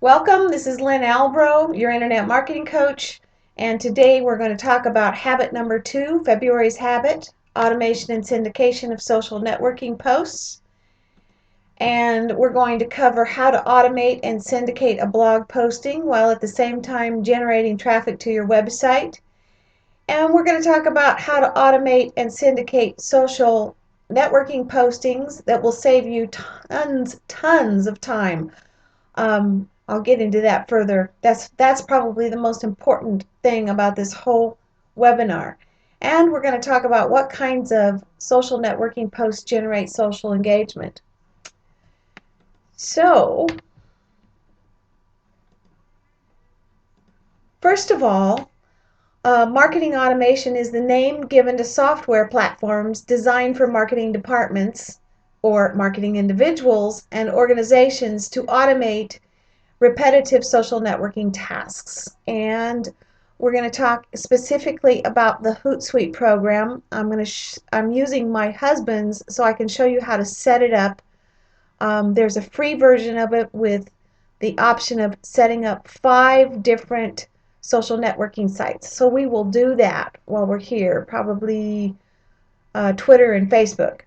Welcome, this is Lynn Albro, your Internet Marketing Coach, and today we're going to talk about habit number 2, February's habit, automation and syndication of social networking posts. And we're going to cover how to automate and syndicate a blog posting while at the same time generating traffic to your website. And we're going to talk about how to automate and syndicate social networking postings that will save you tons of time. I'll get into that further. That's probably the most important thing about this whole webinar. And we're going to talk about what kinds of social networking posts generate social engagement. So, first of all, marketing automation is the name given to software platforms designed for marketing departments or marketing individuals and organizations to automate repetitive social networking tasks. And we're going to talk specifically about the Hootsuite program. I'm using my husband's so I can show you how to set it up. There's a free version of it with the option of setting up 5 different social networking sites. So we will do that while we're here, probably Twitter and Facebook.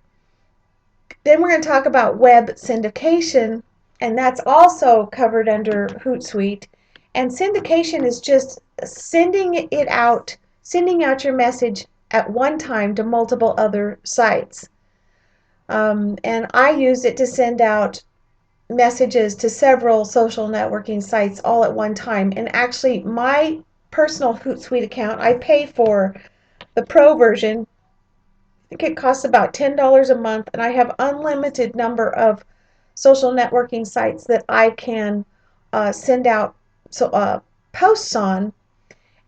Then we're going to talk about web syndication, and that's also covered under Hootsuite. And syndication is just sending out your message at one time to multiple other sites. And I use it to send out messages to several social networking sites all at one time. And actually, my personal Hootsuite account, I pay for the pro version. I think it costs about $10 a month, and I have unlimited number of social networking sites that I can send out posts on,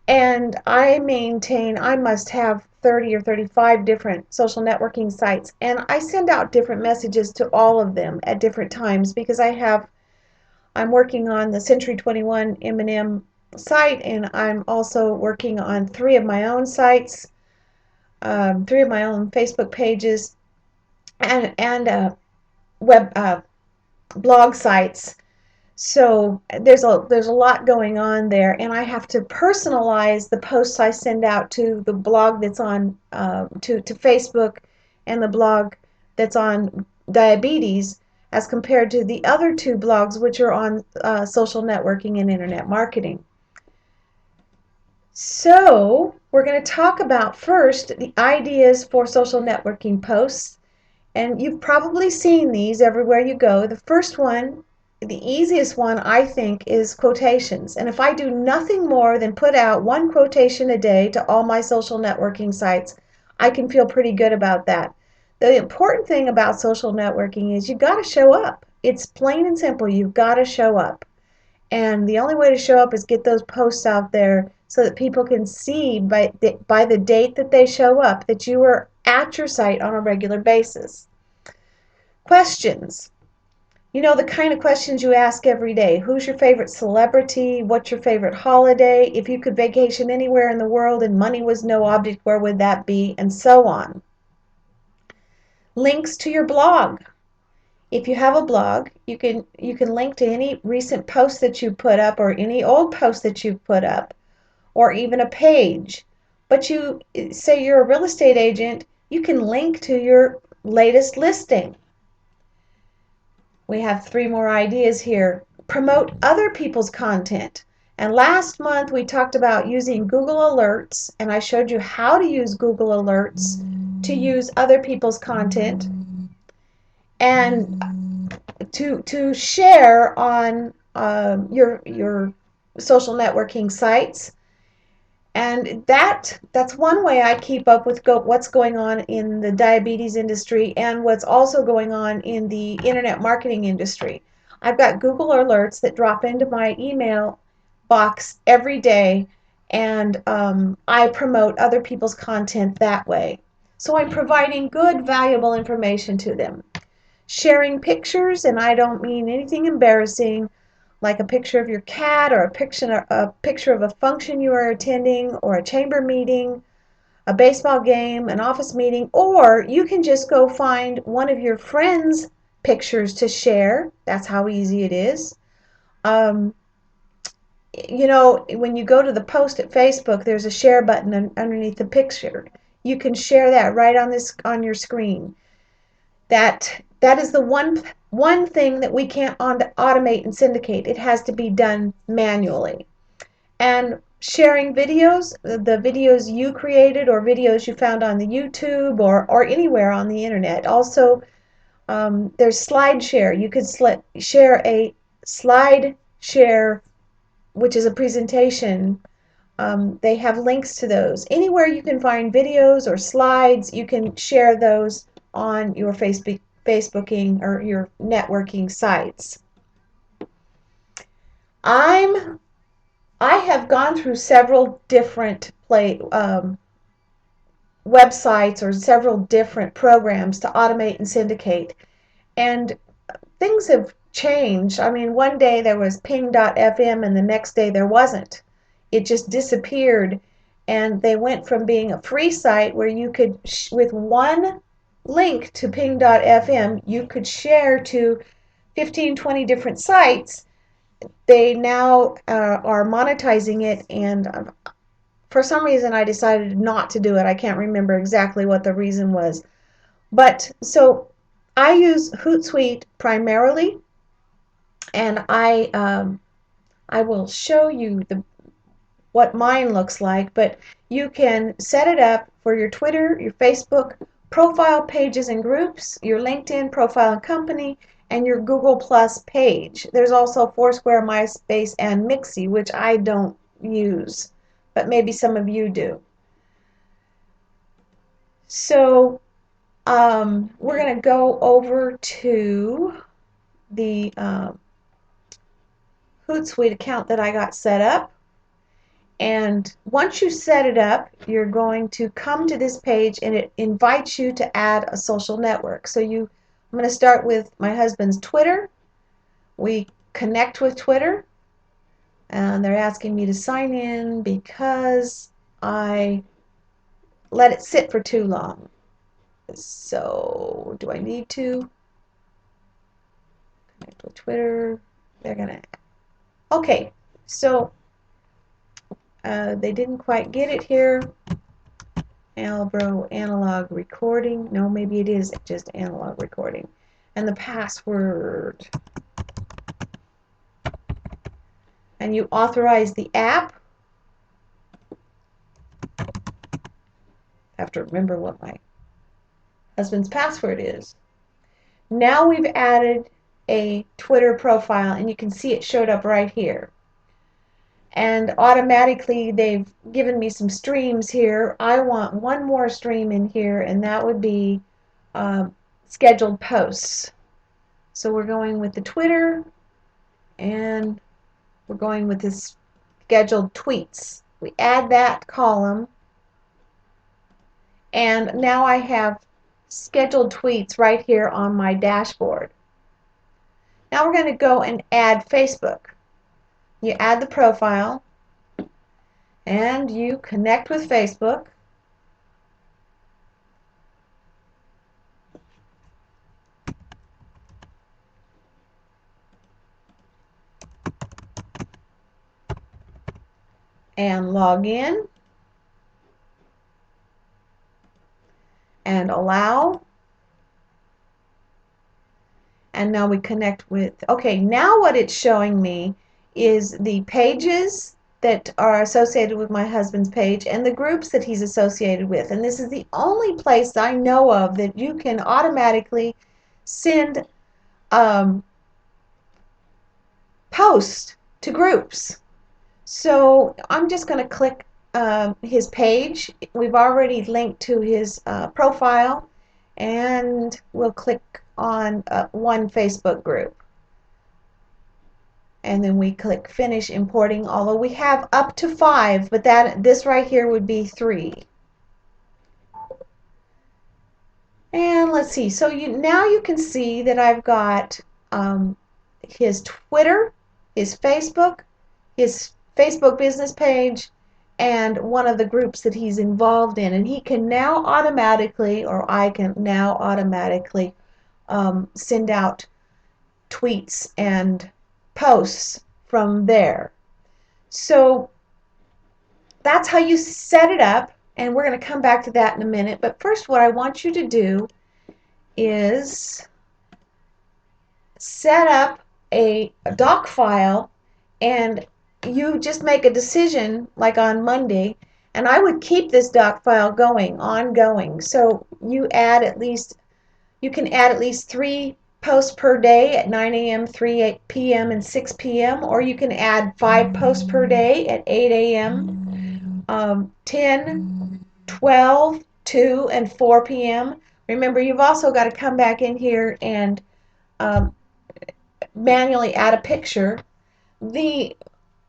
and I must have 30 or 35 different social networking sites, and I send out different messages to all of them at different times because I'm working on the Century 21 M&M site, and I'm also working on 3 of my own sites, 3 of my own Facebook pages, and web blog sites. So there's a lot going on there, and I have to personalize the posts I send out to the blog that's on to Facebook and the blog that's on diabetes as compared to the other 2 blogs which are on social networking and internet marketing. So we're going to talk about first the ideas for social networking posts, and you've probably seen these everywhere you go. The first one, the easiest one, I think, is quotations. And if I do nothing more than put out 1 quotation a day to all my social networking sites, I can feel pretty good about that. The important thing about social networking is you've got to show up. It's plain and simple. You've got to show up. And the only way to show up is get those posts out there so that people can see by the date that they show up that you are at your site on a regular basis. Questions. You know, the kind of questions you ask every day. Who's your favorite celebrity? What's your favorite holiday? If you could vacation anywhere in the world and money was no object, where would that be? And so on. Links to your blog. If you have a blog, you can link to any recent post that you put up or any old post that you've put up or even a page. But you say you're a real estate agent, you can link to your latest listing. We have 3 more ideas here. Promote other people's content. And last month we talked about using Google Alerts, and I showed you how to use Google Alerts to use other people's content and to share on your social networking sites. And that's one way I keep up with what's going on in the diabetes industry and what's also going on in the internet marketing industry. I've got Google Alerts that drop into my email box every day, and I promote other people's content that way. So I'm providing good, valuable information to them. Sharing pictures, and I don't mean anything embarrassing, like a picture of your cat or a picture of a function you are attending or a chamber meeting, a baseball game, an office meeting, or you can just go find one of your friends' pictures to share. That's how easy it is. Um, you know, when you go to the post at Facebook, there's a share button underneath the picture. You can share that right on your screen. That is the one thing that we can't automate and syndicate. It has to be done manually. And sharing videos, the videos you created or videos you found on the YouTube or anywhere on the internet. Also, there's slide share. You could share a slide share, which is a presentation. They have links to those. Anywhere you can find videos or slides, you can share those on your Facebooking or your networking sites. I have gone through several different websites or several different programs to automate and syndicate, and things have changed. I mean, one day there was ping.fm and the next day there wasn't. It just disappeared, and they went from being a free site where you could, with one link to ping.fm, you could share to 15, 20 different sites. They now are monetizing it, and for some reason I decided not to do it. I can't remember exactly what the reason was. But so I use Hootsuite primarily, and I will show you what mine looks like, but you can set it up for your Twitter, your Facebook profile pages and groups, your LinkedIn profile and company, and your Google Plus page. There's also Foursquare, MySpace, and Mixi, which I don't use, but maybe some of you do. So we're going to go over to the Hootsuite account that I got set up. And once you set it up, you're going to come to this page, and it invites you to add a social network. So I'm going to start with my husband's Twitter. We connect with Twitter, and they're asking me to sign in because I let it sit for too long. So do I need to connect with Twitter? They're going to... Okay, so they didn't quite get it here. Albro analog recording. No, maybe it is just analog recording. And the password. And you authorize the app. I have to remember what my husband's password is. Now we've added a Twitter profile, and you can see it showed up right here. And automatically they've given me some streams here. I want one more stream in here, and that would be scheduled posts. So we're going with the Twitter, and we're going with this scheduled tweets. We add that column, and now I have scheduled tweets right here on my dashboard. Now we're going to go and add Facebook. You add the profile, and you connect with Facebook. And log in. And allow. And now we connect with, okay, now what it's showing me is the pages that are associated with my husband's page and the groups that he's associated with. And this is the only place I know of that you can automatically send posts to groups. So I'm just going to click his page. We've already linked to his profile, and we'll click on one Facebook group. And then we click finish importing, although we have up to 5, but this right here would be 3. And let's see, so now you can see that I've got his Twitter, his Facebook business page, and one of the groups that he's involved in. And he can now automatically, or I can now automatically send out tweets and posts from there. So that's how you set it up, and we're going to come back to that in a minute. But first, what I want you to do is set up a doc file, and you just make a decision like on Monday, and I would keep this doc file going, ongoing. So you can add at least 3 posts per day at 9 a.m., 3 p.m., and 6 p.m., or you can add 5 posts per day at 8 a.m., 10, 12, 2, and 4 p.m. Remember, you've also got to come back in here and manually add a picture. The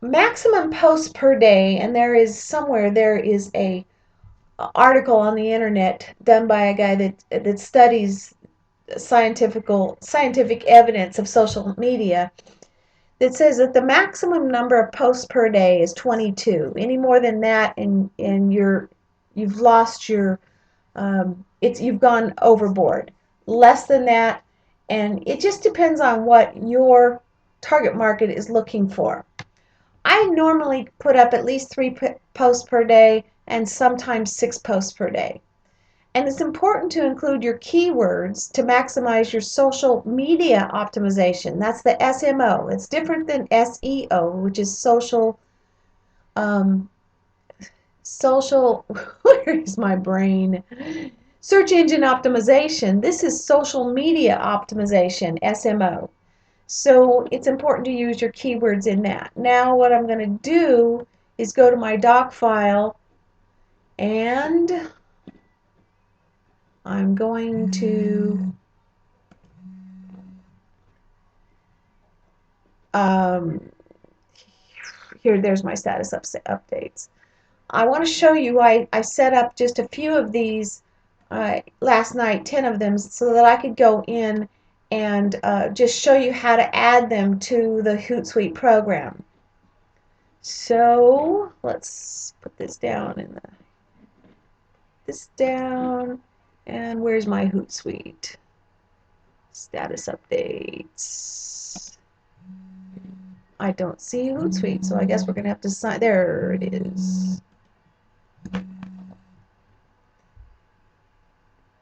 maximum posts per day, and there is a article on the internet done by a guy that studies scientific evidence of social media, that says that the maximum number of posts per day is 22. Any more than that, and you've lost your you've gone overboard. Less than that, and it just depends on what your target market is looking for. I normally put up at least 3 posts per day and sometimes 6 posts per day. And it's important to include your keywords to maximize your social media optimization. That's the SMO. It's different than SEO, which is social, where is my brain? Search engine optimization. This is social media optimization, SMO. So it's important to use your keywords in that. Now what I'm going to do is go to my doc file, and I'm going to there's my status updates. I want to show you, I set up just a few of these last night, 10 of them, so that I could go in and just show you how to add them to the Hootsuite program. So let's put this down and where's my Hootsuite? Status updates. I don't see Hootsuite, so I guess we're going to have to sign. There it is.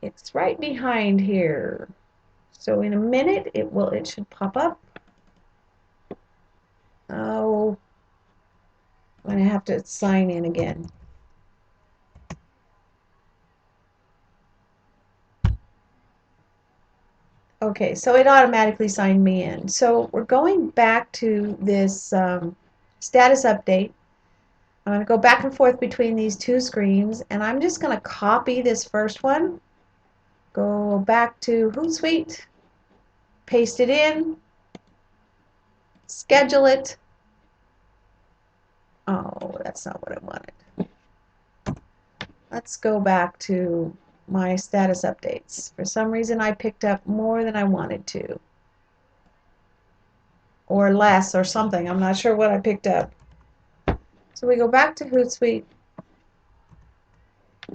It's right behind here. So in a minute it should pop up. Oh, I'm going to have to sign in again. Okay, so it automatically signed me in. So we're going back to this status update. I'm going to go back and forth between these two screens, and I'm just going to copy this first one, go back to Hootsuite, paste it in, schedule it. Oh, that's not what I wanted. Let's go back to my status updates. For some reason I picked up more than I wanted to, or less, or something. I'm not sure what I picked up. So we go back to Hootsuite,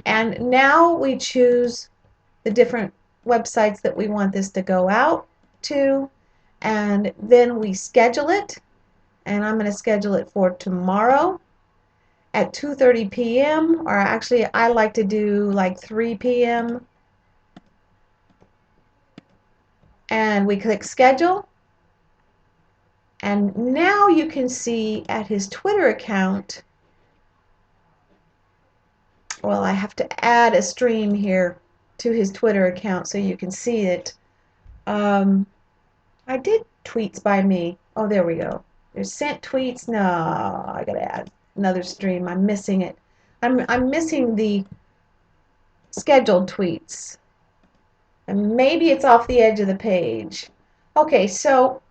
and now we choose the different websites that we want this to go out to, and then we schedule it, and I'm going to schedule it for tomorrow at 2:30 p.m. or actually I like to do like 3 p.m. and we click schedule, and now you can see at his Twitter account, well, I have to add a stream here to his Twitter account so you can see it. I did tweets by me. Oh, there we go. There's sent tweets. No, I gotta add another stream. I'm missing it. I'm missing the scheduled tweets. And maybe it's off the edge of the page. Okay, so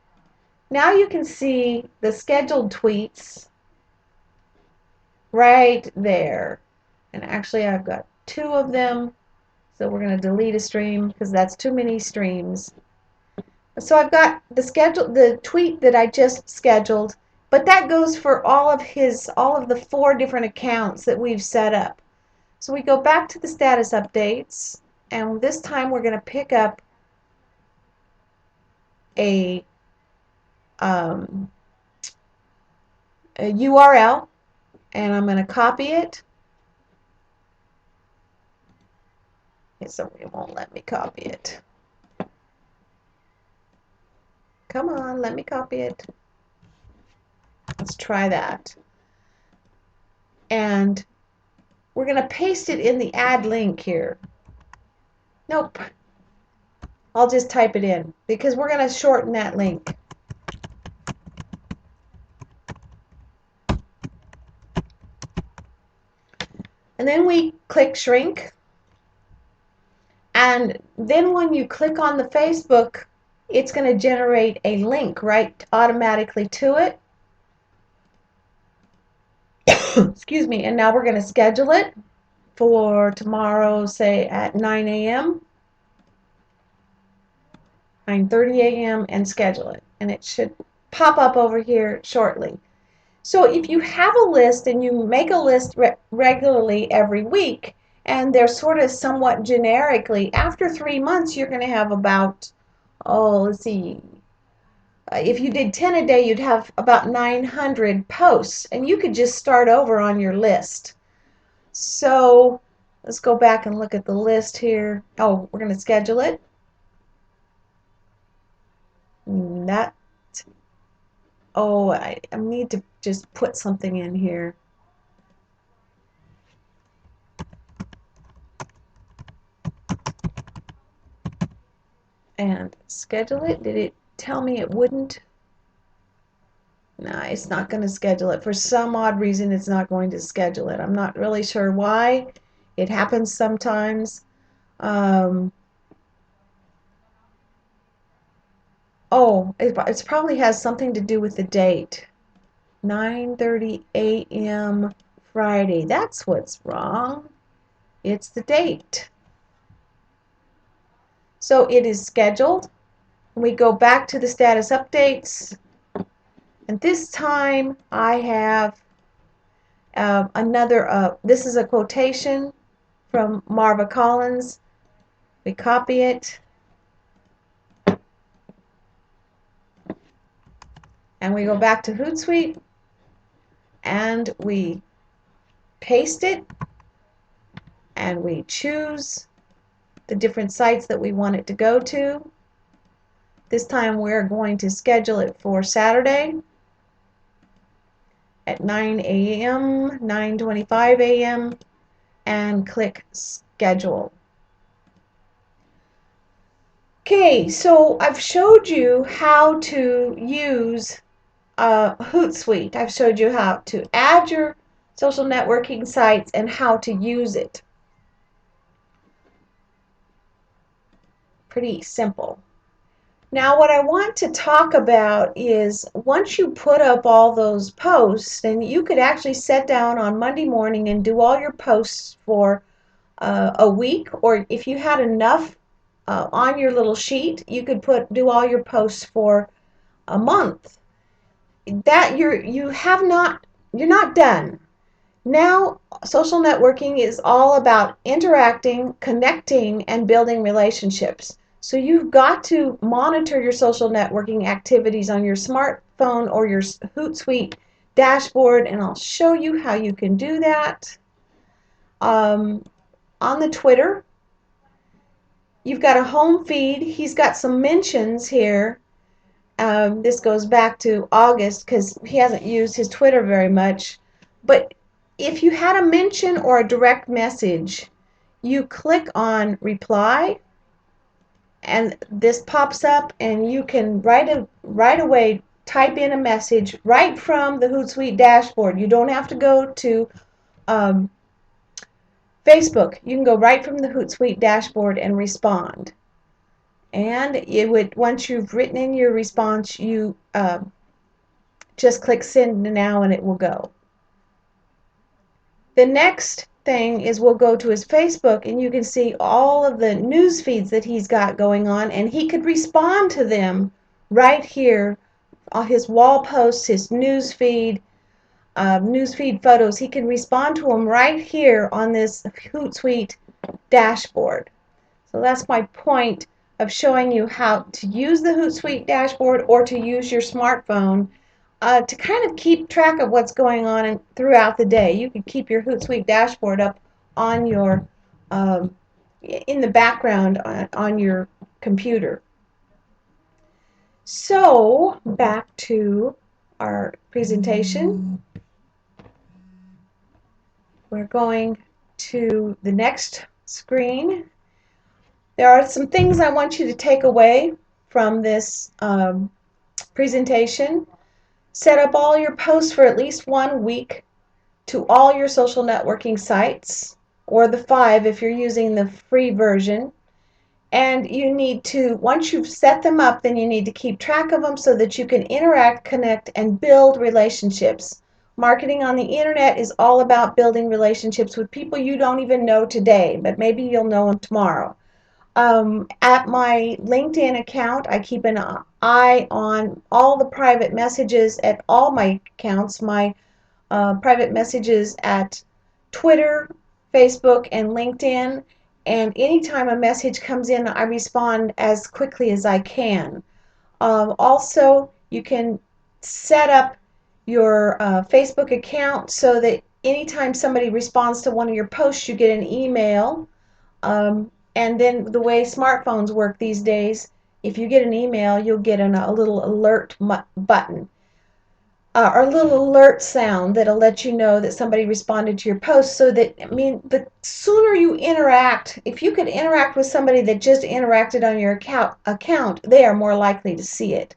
now you can see the scheduled tweets right there. And actually I've got 2 of them. So we're going to delete a stream because that's too many streams. So I've got the tweet that I just scheduled, but that goes for all of the 4 different accounts that we've set up. So we go back to the status updates, and this time we're going to pick up a URL, and I'm going to copy it. So it won't let me copy it. Come on, let me copy it. Let's try that. And we're going to paste it in the add link here. Nope. I'll just type it in because we're going to shorten that link. And then we click shrink. And then when you click on the Facebook, it's going to generate a link right automatically to it. Excuse me. And now we're going to schedule it for tomorrow, say at 9 a.m. 9:30 a.m. and schedule it. And it should pop up over here shortly. So if you have a list and you make a list regularly every week, and they're sort of somewhat generically, after 3 months you're going to have about, let's see, if you did 10 a day, you'd have about 900 posts, and you could just start over on your list. So let's go back and look at the list here. Oh, we're going to schedule it. I need to just put something in here. And schedule it. Did it tell me it wouldn't? No, it's not going to schedule it. For some odd reason, it's not going to schedule it. I'm not really sure why. It happens sometimes. It probably has something to do with the date. 9:30 a.m. Friday. That's what's wrong. It's the date. So it is scheduled. We go back to the status updates. And this time I have this is a quotation from Marva Collins. We copy it. And we go back to Hootsuite. And we paste it. And we choose the different sites that we want it to go to. This time we're going to schedule it for Saturday at 9 a.m., 9:25 a.m., and click schedule. Okay, so I've showed you how to use Hootsuite. I've showed you how to add your social networking sites and how to use it. Pretty simple. Now what I want to talk about is once you put up all those posts, and you could actually sit down on Monday morning and do all your posts for a week, or if you had enough on your little sheet, you could do all your posts for a month. That you're not done. Now social networking is all about interacting, connecting, and building relationships. So you've got to monitor your social networking activities on your smartphone or your Hootsuite dashboard, and I'll show you how you can do that. On the Twitter, you've got a home feed. He's got some mentions here. This goes back to August because he hasn't used his Twitter very much. But if you had a mention or a direct message, you click on reply, and this pops up, and you can right away type in a message right from the Hootsuite dashboard. You don't have to go to Facebook. You can go right from the Hootsuite dashboard and respond. And once you've written in your response, you just click send now and it will go. The next thing is we'll go to his Facebook, and you can see all of the news feeds that he's got going on, and he could respond to them right here on his wall posts, his news feed photos. He can respond to them right here on this Hootsuite dashboard. So that's my point of showing you how to use the Hootsuite dashboard or to use your smartphone to kind of keep track of what's going on throughout the day. You can keep your Hootsuite dashboard up on your um, in the background on your computer. So back to our presentation. We're going to the next screen. There are some things I want you to take away from this presentation. Set up all your posts for at least 1 week to all your social networking sites, or the 5 if you're using the free version. And you need to, once you've set them up, then you need to keep track of them so that you can interact, connect, and build relationships. Marketing on the internet is all about building relationships with people you don't even know today, but maybe you'll know them tomorrow. At my LinkedIn account, I keep an eye on all the private messages at all my accounts, my private messages at Twitter, Facebook, and LinkedIn. And anytime a message comes in, I respond as quickly as I can. Also, you can set up your Facebook account so that anytime somebody responds to one of your posts, you get an email. And then the way smartphones work these days, if you get an email, you'll get a little alert button. Or a little alert sound that'll let you know that somebody responded to your post. So that, I mean, the sooner you interact, if you could interact with somebody that just interacted on your account, they are more likely to see it.